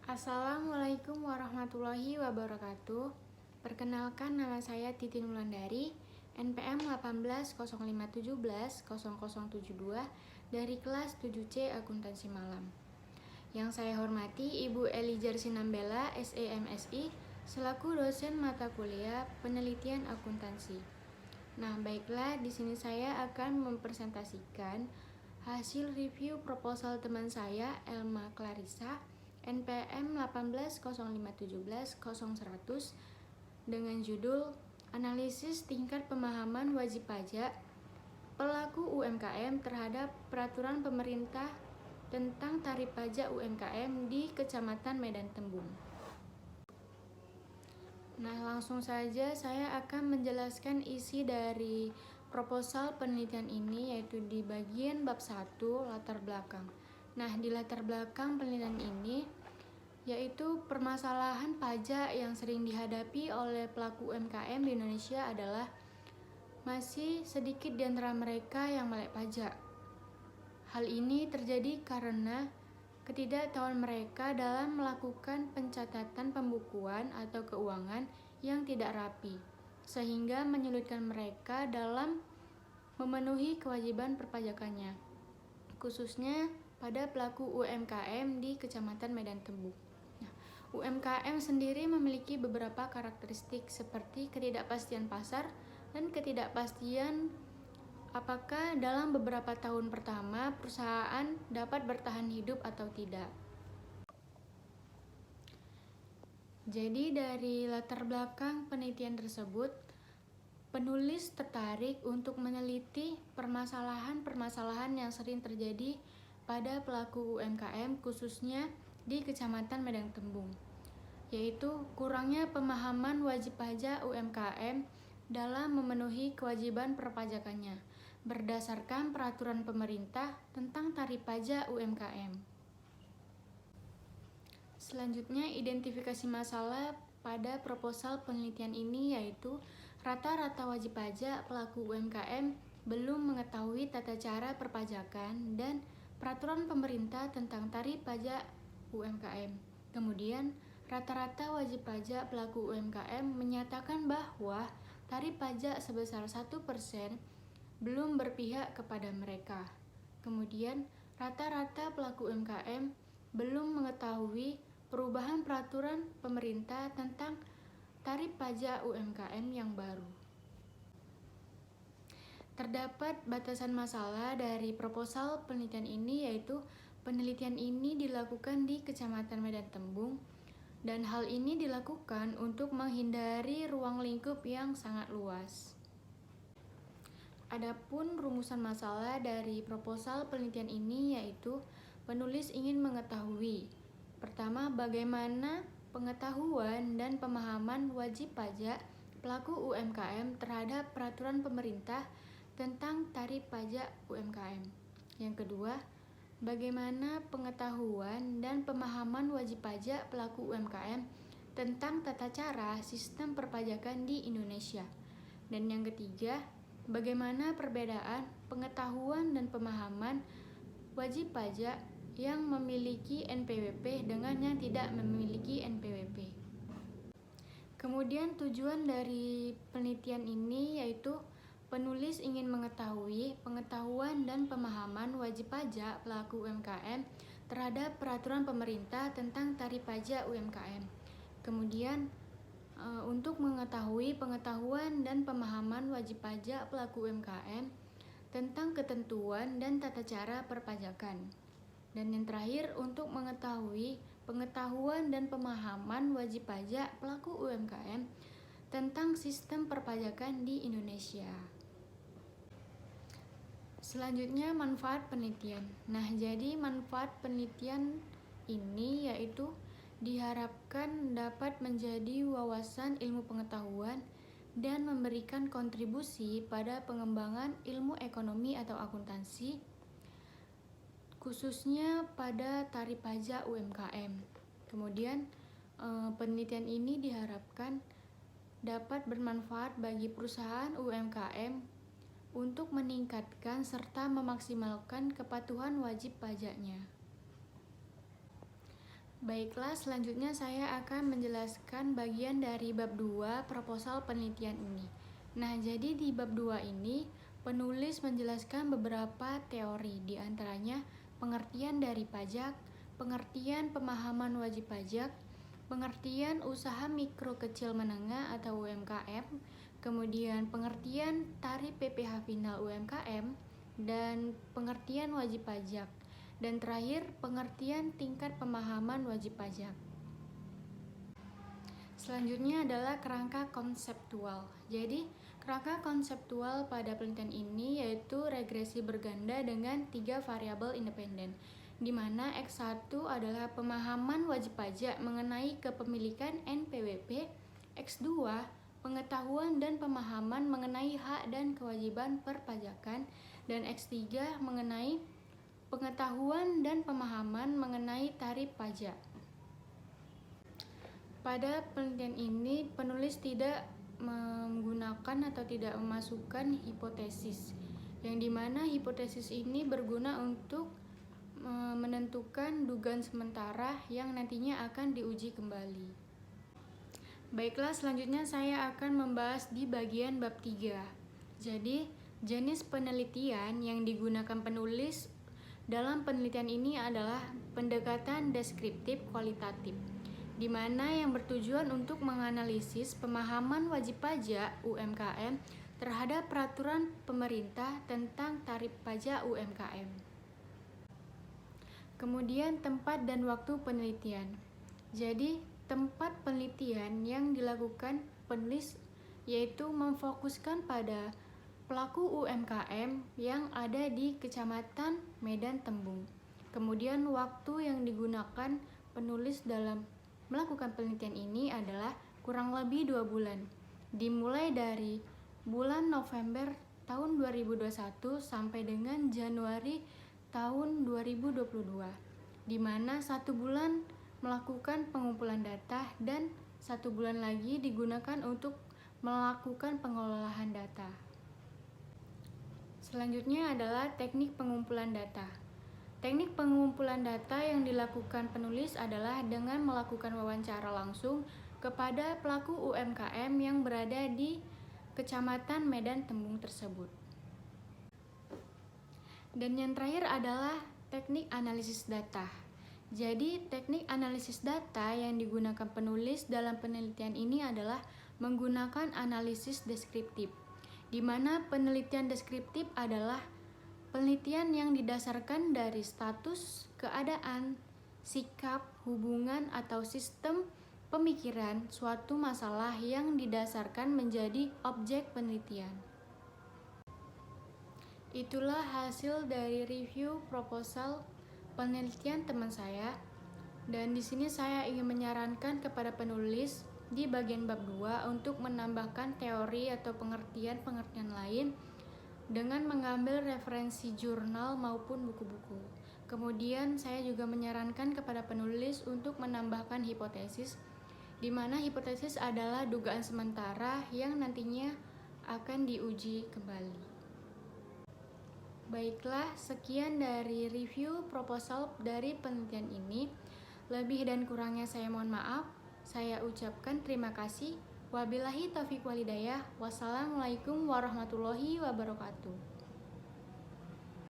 Assalamualaikum warahmatullahi wabarakatuh. Perkenalkan, nama saya Titin Wulandari, NPM 1805170072 dari kelas 7C Akuntansi Malam. Yang saya hormati Ibu Elijar Sinambela, SEMSI, selaku dosen mata kuliah Penelitian Akuntansi. Nah, baiklah, di sini saya akan mempresentasikan hasil review proposal teman saya, Elma Clarissa, NPM 1805170100 dengan judul Analisis Tingkat Pemahaman Wajib Pajak Pelaku UMKM terhadap Peraturan Pemerintah tentang Tarif Pajak UMKM di Kecamatan Medan Tembung. Nah, langsung saja saya akan menjelaskan isi dari proposal penelitian ini, yaitu di bagian bab 1 latar belakang. Nah, di latar belakang penelitian ini yaitu permasalahan pajak yang sering dihadapi oleh pelaku UMKM di Indonesia adalah masih sedikit di antara mereka yang melek pajak. Hal ini terjadi karena ketidaktahuan mereka dalam melakukan pencatatan pembukuan atau keuangan yang tidak rapi, sehingga menyulitkan mereka dalam memenuhi kewajiban perpajakannya, khususnya pada pelaku UMKM di Kecamatan Medan Tembung. UMKM sendiri memiliki beberapa karakteristik seperti ketidakpastian pasar dan ketidakpastian apakah dalam beberapa tahun pertama perusahaan dapat bertahan hidup atau tidak. Jadi dari latar belakang penelitian tersebut, penulis tertarik untuk meneliti permasalahan-permasalahan yang sering terjadi pada pelaku UMKM khususnya di Kecamatan Medan Tembung, yaitu kurangnya pemahaman wajib pajak UMKM dalam memenuhi kewajiban perpajakannya berdasarkan peraturan pemerintah tentang tarif pajak UMKM. Selanjutnya, identifikasi masalah pada proposal penelitian ini yaitu rata-rata wajib pajak pelaku UMKM belum mengetahui tata cara perpajakan dan peraturan pemerintah tentang tarif pajak UMKM. Kemudian, rata-rata wajib pajak pelaku UMKM menyatakan bahwa tarif pajak sebesar 1% belum berpihak kepada mereka. Kemudian, rata-rata pelaku UMKM belum mengetahui perubahan peraturan pemerintah tentang tarif pajak UMKM yang baru. Terdapat batasan masalah dari proposal penelitian ini, yaitu penelitian ini dilakukan di Kecamatan Medan Tembung, dan hal ini dilakukan untuk menghindari ruang lingkup yang sangat luas. Adapun rumusan masalah dari proposal penelitian ini yaitu penulis ingin mengetahui: pertama, bagaimana pengetahuan dan pemahaman wajib pajak pelaku UMKM terhadap peraturan pemerintah tentang tarif pajak UMKM. Yang kedua, bagaimana pengetahuan dan pemahaman wajib pajak pelaku UMKM tentang tata cara sistem perpajakan di Indonesia. Dan yang ketiga, bagaimana perbedaan pengetahuan dan pemahaman wajib pajak yang memiliki NPWP dengan yang tidak memiliki NPWP. Kemudian tujuan dari penelitian ini yaitu penulis ingin mengetahui pengetahuan dan pemahaman wajib pajak pelaku UMKM terhadap peraturan pemerintah tentang tarif pajak UMKM. Kemudian untuk mengetahui pengetahuan dan pemahaman wajib pajak pelaku UMKM tentang ketentuan dan tata cara perpajakan. Dan yang terakhir, untuk mengetahui pengetahuan dan pemahaman wajib pajak pelaku UMKM tentang sistem perpajakan di Indonesia. Selanjutnya, manfaat penelitian. Nah, jadi manfaat penelitian ini yaitu diharapkan dapat menjadi wawasan ilmu pengetahuan dan memberikan kontribusi pada pengembangan ilmu ekonomi atau akuntansi, khususnya pada tarif pajak UMKM. Kemudian, penelitian ini diharapkan dapat bermanfaat bagi perusahaan UMKM untuk meningkatkan serta memaksimalkan kepatuhan wajib pajaknya. Baiklah, selanjutnya saya akan menjelaskan bagian dari bab 2 proposal penelitian ini. Nah, jadi di bab 2 ini, penulis menjelaskan beberapa teori, di antaranya pengertian dari pajak, pengertian pemahaman wajib pajak, pengertian usaha mikro kecil menengah atau UMKM, kemudian pengertian tarif PPh final UMKM, dan pengertian wajib pajak. Dan terakhir, pengertian tingkat pemahaman wajib pajak. Selanjutnya adalah kerangka konseptual. Jadi, kerangka konseptual pada penelitian ini yaitu regresi berganda dengan 3 variabel independen, di mana X1 adalah pemahaman wajib pajak mengenai kepemilikan NPWP, X2 pengetahuan dan pemahaman mengenai hak dan kewajiban perpajakan, dan X3 mengenai pengetahuan dan pemahaman mengenai tarif pajak. Pada penelitian ini, penulis tidak menggunakan atau tidak memasukkan hipotesis, yang dimana hipotesis ini berguna untuk menentukan dugaan sementara yang nantinya akan diuji kembali. Baiklah, selanjutnya saya akan membahas di bagian bab 3. Jadi, jenis penelitian yang digunakan penulis dalam penelitian ini adalah pendekatan deskriptif kualitatif, di mana yang bertujuan untuk menganalisis pemahaman wajib pajak UMKM terhadap peraturan pemerintah tentang tarif pajak UMKM. Kemudian tempat dan waktu penelitian. Jadi, tempat penelitian yang dilakukan penulis yaitu memfokuskan pada pelaku UMKM yang ada di Kecamatan Medan Tembung. Kemudian waktu yang digunakan penulis dalam melakukan penelitian ini adalah kurang lebih 2 bulan, dimulai dari bulan November tahun 2021 sampai dengan Januari tahun 2022, di mana 1 bulan melakukan pengumpulan data dan 1 bulan lagi digunakan untuk melakukan pengolahan data. Selanjutnya adalah teknik pengumpulan data. Teknik pengumpulan data yang dilakukan penulis adalah dengan melakukan wawancara langsung kepada pelaku UMKM yang berada di Kecamatan Medan Tembung tersebut. Dan yang terakhir adalah teknik analisis data. Jadi, teknik analisis data yang digunakan penulis dalam penelitian ini adalah menggunakan analisis deskriptif, di mana penelitian deskriptif adalah penelitian yang didasarkan dari status, keadaan, sikap, hubungan, atau sistem pemikiran suatu masalah yang didasarkan menjadi objek penelitian. Itulah hasil dari review proposal penelitian teman saya, dan di sini saya ingin menyarankan kepada penulis di bagian bab 2 untuk menambahkan teori atau pengertian-pengertian lain dengan mengambil referensi jurnal maupun buku-buku. Kemudian saya juga menyarankan kepada penulis untuk menambahkan hipotesis, di mana hipotesis adalah dugaan sementara yang nantinya akan diuji kembali. Baiklah, sekian dari review proposal dari penelitian ini. Lebih dan kurangnya saya mohon maaf. Saya ucapkan terima kasih. Wabillahi taufiq walhidayah. Wassalamualaikum warahmatullahi wabarakatuh.